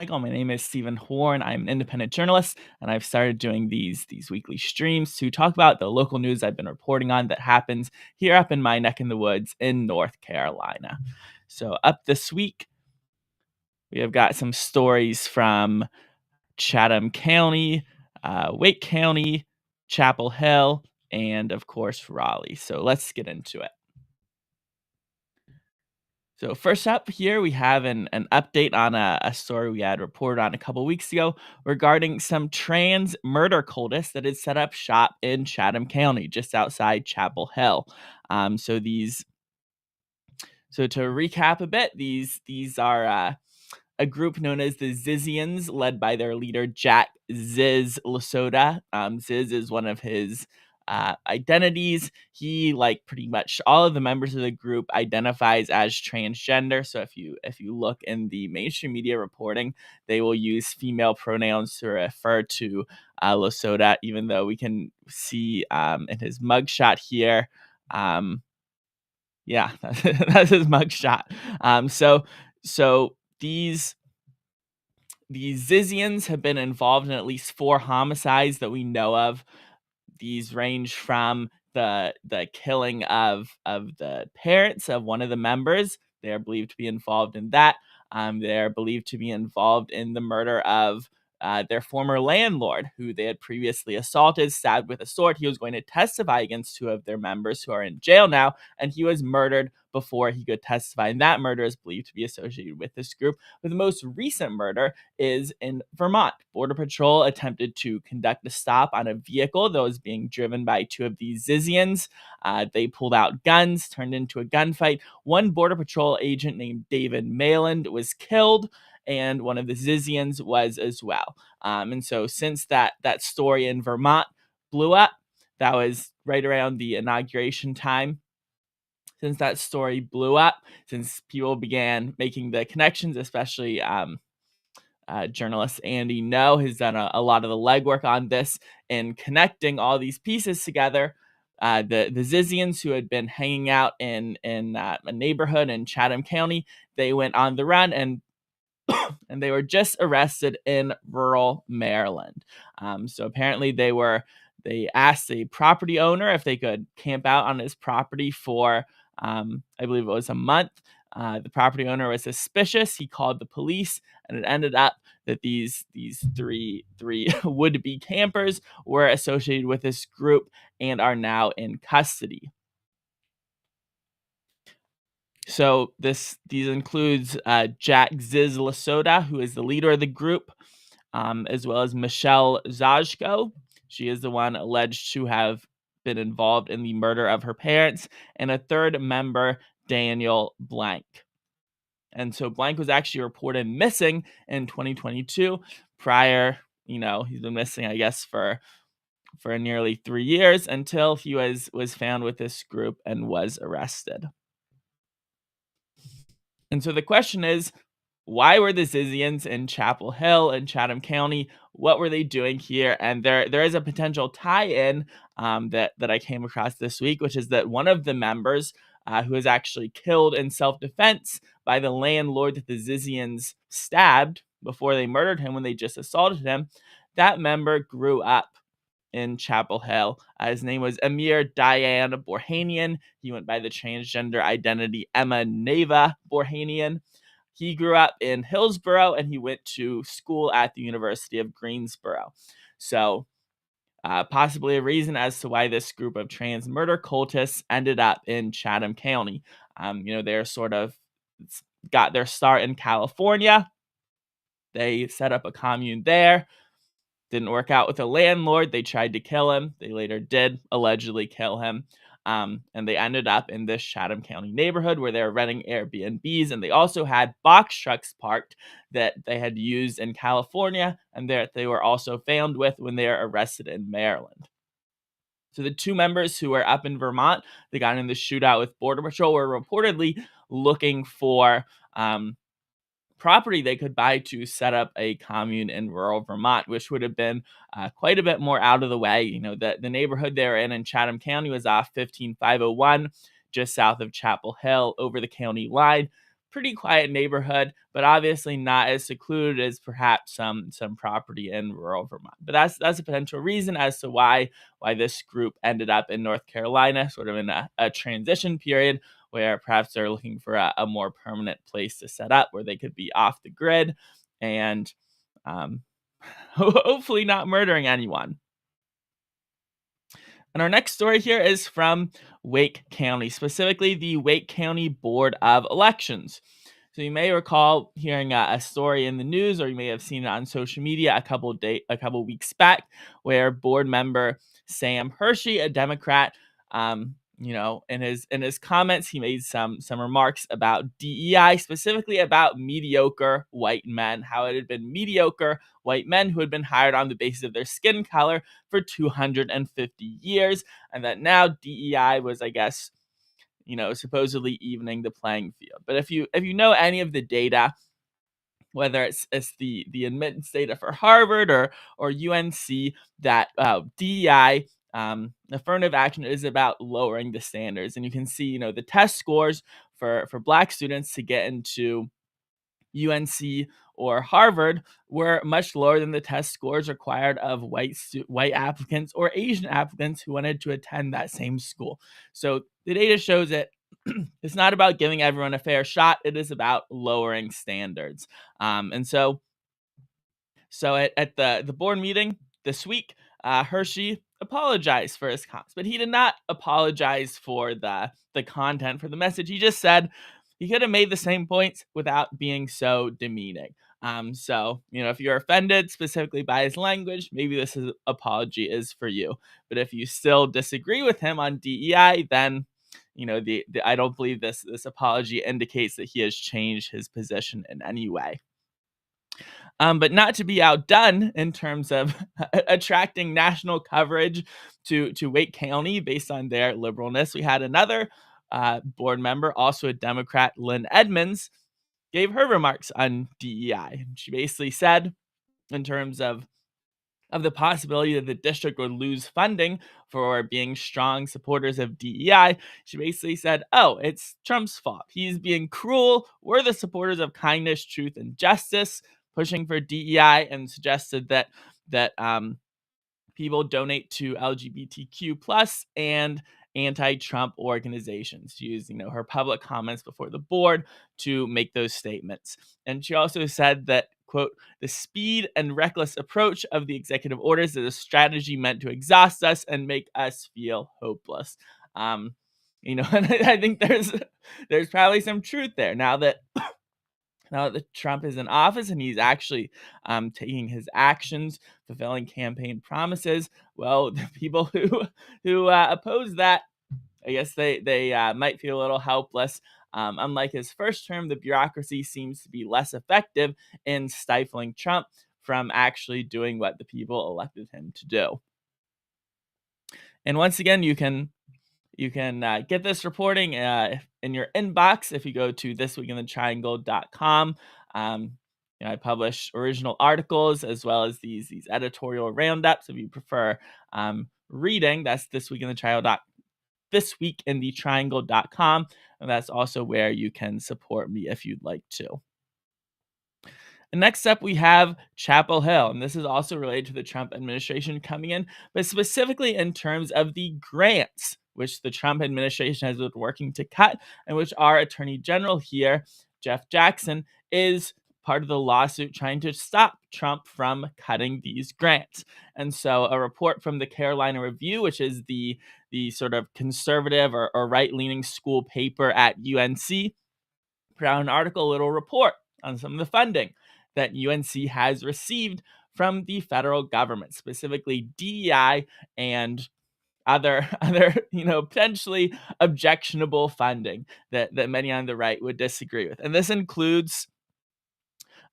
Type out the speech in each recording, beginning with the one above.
Michael. My name is Stephen Horn. I'm an independent journalist, and I've started doing these weekly streams to talk about the local news I've been reporting on that happens here up in my neck in the woods in North Carolina. So up this week, we have got some stories from Chatham County, Wake County, Chapel Hill, and of course Raleigh. So let's get into it. So first up here, we have an update on a story we had reported on a couple weeks ago regarding some trans murder cultists that had set up shop in Chatham County, just outside Chapel Hill. So to recap a bit, these are a group known as the Zizians, led by their leader Jack Ziz Lasota. Ziz is one of his identities. He, like pretty much all of the members of the group, identifies as transgender. So if you look in the mainstream media reporting, they will use female pronouns to refer to Lasota, even though we can see in his mugshot here. Yeah, that's his mugshot. So these Zizians have been involved in at least 4 homicides that we know of. These range from the killing of the parents of one of the members. They are believed to be involved in that. They are believed to be involved in the murder of their former landlord, who they had previously assaulted, stabbed with a sword. He was going to testify against 2 of their members who are in jail now, and he was murdered before he could testify. And that murder is believed to be associated with this group. But the most recent murder is in Vermont. Border Patrol attempted to conduct a stop on a vehicle that was being driven by 2 of these Zizians. They pulled out guns, turned into a gunfight. One Border Patrol agent named David Mayland was killed, and one of the Zizians was as well. And so since that story in Vermont blew up, that was right around the inauguration time. Since that story blew up, since people began making the connections, especially journalist Andy No has done a lot of the legwork on this and connecting all these pieces together. The Zizians, who had been hanging out in a neighborhood in Chatham County, they went on the run and they were just arrested in rural Maryland. So apparently they asked the property owner if they could camp out on his property for, I believe it was a month. The property owner was suspicious. He called the police, and it ended up that these three would-be campers were associated with this group and are now in custody. So these includes Jack Ziz Lasota, who is the leader of the group, as well as Michelle Zajko. She is the one alleged to have been involved in the murder of her parents, and a third member, Daniel Blank. And so Blank was actually reported missing in 2022. Prior, he's been missing, I guess, for nearly 3 years until he was found with this group and was arrested. And so the question is, why were the Zizians in Chapel Hill in Chatham County? What were they doing here? And there is a potential tie-in that I came across this week, which is that one of the members who was actually killed in self-defense by the landlord that the Zizians stabbed before they murdered him when they just assaulted him, that member grew up in Chapel Hill. His name was Amir Diane Borhanian. He went by the transgender identity Emma Neva Borhanian. He grew up in Hillsborough, and he went to school at the University of Greensboro. So possibly a reason as to why this group of trans murder cultists ended up in Chatham County. They're sort of got their start in California. They set up a commune there. Didn't work out with the landlord. They tried to kill him. They later did allegedly kill him. And they ended up in this Chatham County neighborhood where they were renting Airbnbs. And they also had box trucks parked that they had used in California and that they were also found with when they were arrested in Maryland. So the 2 members who were up in Vermont, they got in the shootout with Border Patrol, were reportedly looking for property they could buy to set up a commune in rural Vermont, which would have been quite a bit more out of the way. The neighborhood they were in Chatham County was off 15501, just south of Chapel Hill, over the county line. pretty quiet neighborhood, but obviously not as secluded as perhaps some property in rural Vermont. But that's a potential reason as to why this group ended up in North Carolina, sort of in a transition period where perhaps they're looking for a more permanent place to set up where they could be off the grid and um, hopefully not murdering anyone. And our next story here is from Wake County, specifically the Wake County Board of Elections. So you may recall hearing a story in the news, or you may have seen it on social media a couple weeks back, where board member Sam Hershey, a Democrat, in his comments, he made some remarks about DEI, specifically about mediocre white men, how it had been mediocre white men who had been hired on the basis of their skin color for 250 years, and that now DEI was, I guess, supposedly evening the playing field. But if you know any of the data, whether it's the admittance data for Harvard or UNC, that DEI, affirmative action, is about lowering the standards. And you can see, the test scores for Black students to get into UNC or Harvard were much lower than the test scores required of white applicants or Asian applicants who wanted to attend that same school. So the data shows that it's not about giving everyone a fair shot. It is about lowering standards. And so at the board meeting this week, Hershey apologized for his comments, but he did not apologize for the content, for the message. He just said he could have made the same points without being so demeaning. So if you're offended specifically by his language, maybe this apology is for you. But if you still disagree with him on DEI, then I don't believe this apology indicates that he has changed his position in any way. But not to be outdone in terms of attracting national coverage to Wake County based on their liberalness, we had another board member, also a Democrat, Lynn Edmonds, gave her remarks on DEI. She basically said, in terms of the possibility that the district would lose funding for being strong supporters of DEI, she basically said, "Oh, it's Trump's fault. He's being cruel. We're the supporters of kindness, truth, and justice, pushing for DEI," and suggested that people donate to LGBTQ plus and anti-Trump organizations. She used, her public comments before the board to make those statements. And she also said that, quote, "The speed and reckless approach of the executive orders is a strategy meant to exhaust us and make us feel hopeless." And I think there's probably some truth there now that Trump is in office and he's actually taking his actions, fulfilling campaign promises. Well, the people who oppose that, I guess they might feel a little helpless. Unlike his first term, the bureaucracy seems to be less effective in stifling Trump from actually doing what the people elected him to do. And once again, you can get this reporting in your inbox if you go to thisweekinthetriangle.com. I publish original articles as well as these editorial roundups. If you prefer reading, that's thisweekinthetriangle.com, and that's also where you can support me if you'd like to. And next up, we have Chapel Hill, and this is also related to the Trump administration coming in, but specifically in terms of the grants, which the Trump administration has been working to cut, and which our Attorney General here, Jeff Jackson, is part of the lawsuit trying to stop Trump from cutting these grants. And so a report from the Carolina Review, which is the sort of conservative or right-leaning school paper at UNC, put out an article, a little report on some of the funding that UNC has received from the federal government, specifically DEI and other potentially objectionable funding that many on the right would disagree with. And this includes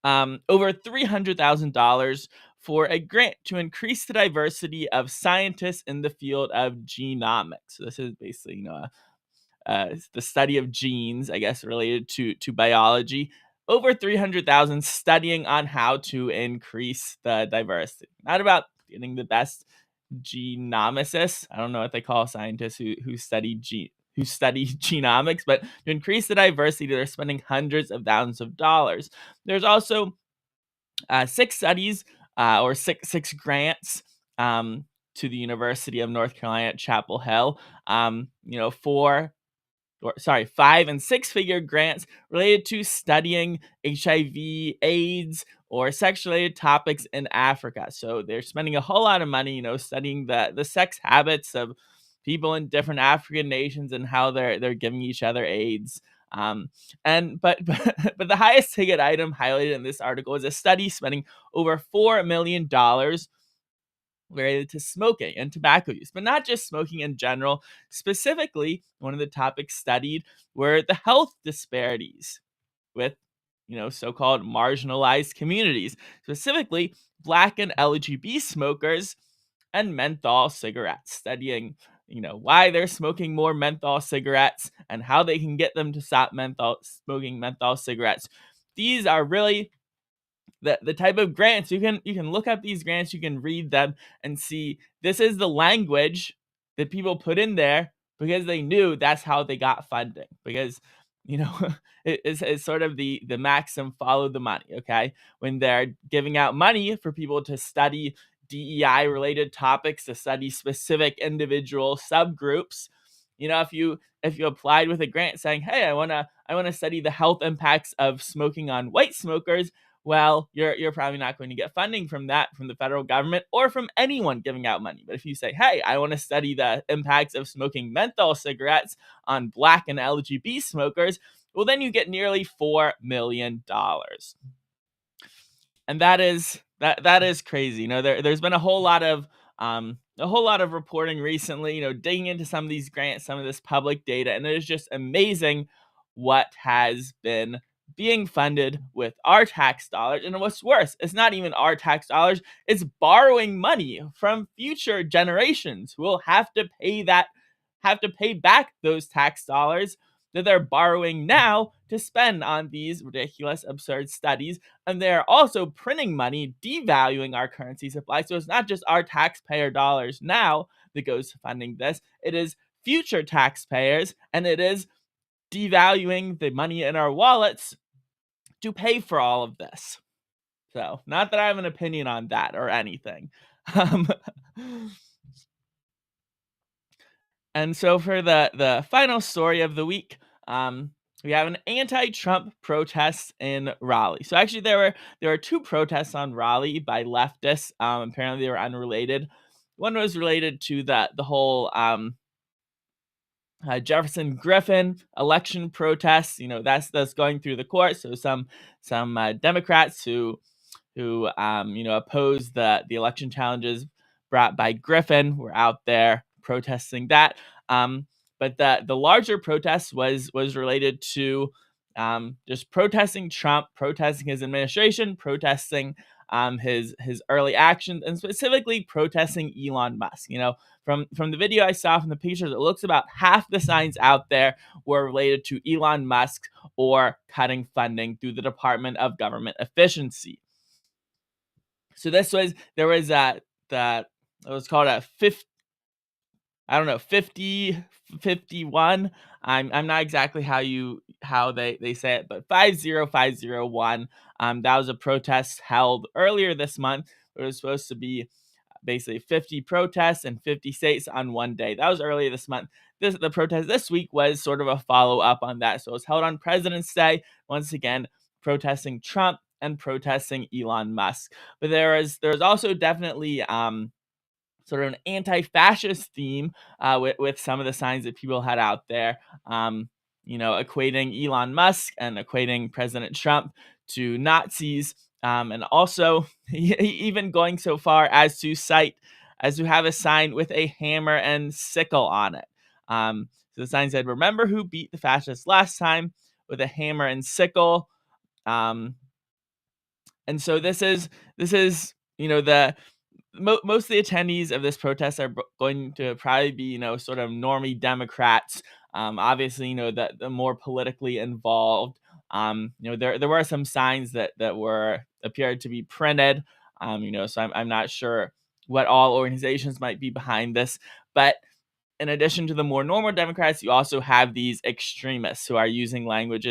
over $300,000 for a grant to increase the diversity of scientists in the field of genomics. So this is basically the study of genes, I guess, related to biology. Over 300,000 studying on how to increase the diversity. Not about getting the best genomicists. I don't know what they call scientists who study who study genomics, but to increase the diversity, they're spending hundreds of thousands of dollars. There's also 6 studies or six grants to the University of North Carolina at Chapel Hill. 5 and 6 figure grants related to studying HIV, AIDS, or sex-related topics in Africa. So they're spending a whole lot of money, studying the sex habits of people in different African nations and how they're giving each other AIDS. But the highest ticket item highlighted in this article is a study spending over $4 million related to smoking and tobacco use, but not just smoking in general. Specifically, one of the topics studied were the health disparities with, so-called marginalized communities, specifically Black and LGBT smokers and menthol cigarettes, studying, why they're smoking more menthol cigarettes and how they can get them to stop smoking menthol cigarettes. These are really the type of grants you can look up these grants, you can read them and see this is the language that people put in there because they knew that's how they got funding, because it's sort of the maxim, follow the money. Okay, when they're giving out money for people to study DEI related topics, to study specific individual subgroups, if you applied with a grant saying, hey, I want to study the health impacts of smoking on white smokers, well, you're probably not going to get funding from the federal government or from anyone giving out money. But if you say, hey, I want to study the impacts of smoking menthol cigarettes on Black and LGBT smokers, well, then you get nearly $4 million. And that is crazy. There's been a whole lot of reporting recently, digging into some of these grants, some of this public data, and it is just amazing what has been being funded with our tax dollars. And what's worse, it's not even our tax dollars, it's borrowing money from future generations who will have to pay back those tax dollars that they're borrowing now to spend on these ridiculous, absurd studies. And they're also printing money, devaluing our currency supply. So it's not just our taxpayer dollars now that goes to funding this, it is future taxpayers, and it is devaluing the money in our wallets to pay for all of this. So, not that I have an opinion on that or anything. Um, and so for the final story of the week, we have an anti-Trump protest in Raleigh. So actually, there were 2 protests on Raleigh by leftists. Apparently, they were unrelated. One was related to the whole Jefferson Griffin election protests. That's going through the court. So some Democrats who opposed the election challenges brought by Griffin were out there protesting that. But the larger protest was related to just protesting Trump, protesting his administration, protesting his early actions, and specifically protesting Elon Musk. From the video I saw, from the pictures, it looks about half the signs out there were related to Elon Musk or cutting funding through the Department of Government Efficiency. So there was that it was called a 5051. I'm not exactly how they say it, but 50501. That was a protest held earlier this month. It was supposed to be basically 50 protests in 50 states on one day. That was earlier this month. The protest this week was sort of a follow-up on that. So it was held on President's Day, once again protesting Trump and protesting Elon Musk. But there was also definitely sort of an anti-fascist theme with some of the signs that people had out there, equating Elon Musk and equating President Trump to Nazis, and also even going so far as to have a sign with a hammer and sickle on it. So the sign said, "Remember who beat the fascists last time," with a hammer and sickle. And so this is the most of the attendees of this protest are going to probably be sort of normie Democrats. Obviously, the more politically involved. There were some signs that appeared to be printed. So I'm not sure what all organizations might be behind this, but in addition to the more normal Democrats, you also have these extremists who are using language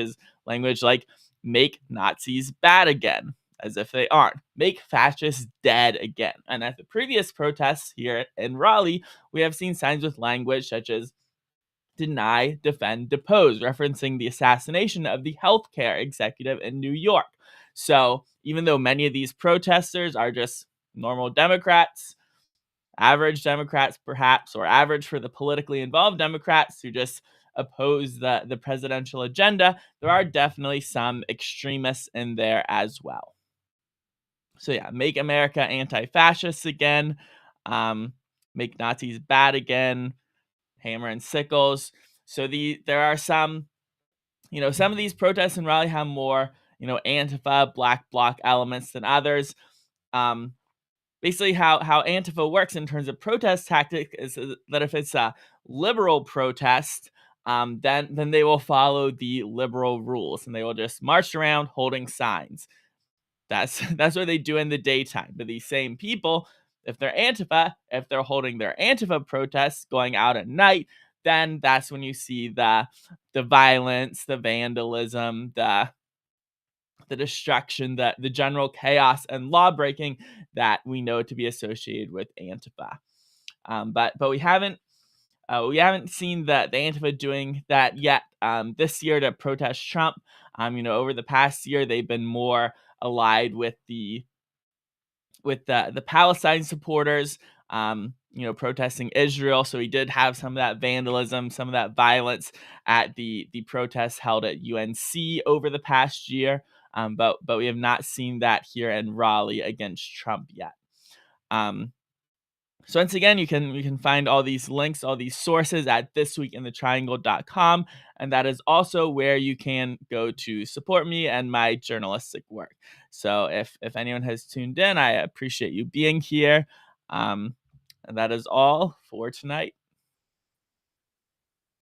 like make Nazis bad again, as if they aren't. Make fascists dead again. And at the previous protests here in Raleigh, we have seen signs with language such as deny, defend, depose, referencing the assassination of the healthcare executive in New York. So even though many of these protesters are just normal Democrats, average Democrats perhaps, or average for the politically involved Democrats who just oppose the presidential agenda, there are definitely some extremists in there as well. So yeah, make America anti-fascist again, make Nazis bad again, hammer and sickles. So there are some, some of these protests in Raleigh have more, Antifa, Black Bloc elements than others. Basically, how Antifa works in terms of protest tactic is that if it's a liberal protest, then they will follow the liberal rules and they will just march around holding signs. That's what they do in the daytime. But these same people, if they're Antifa, if they're holding their Antifa protests going out at night, then that's when you see the violence, the vandalism, the destruction, the general chaos and law breaking that we know to be associated with Antifa. But we haven't seen the Antifa doing that yet this year to protest Trump. Over the past year, they've been more allied with the Palestine supporters, protesting Israel. So we did have some of that vandalism, some of that violence at the protests held at UNC over the past year. But we have not seen that here in Raleigh against Trump yet. So once again, you can find all these links, all these sources at thisweekinthetriangle.com, and that is also where you can go to support me and my journalistic work. So if anyone has tuned in, I appreciate you being here. And that is all for tonight.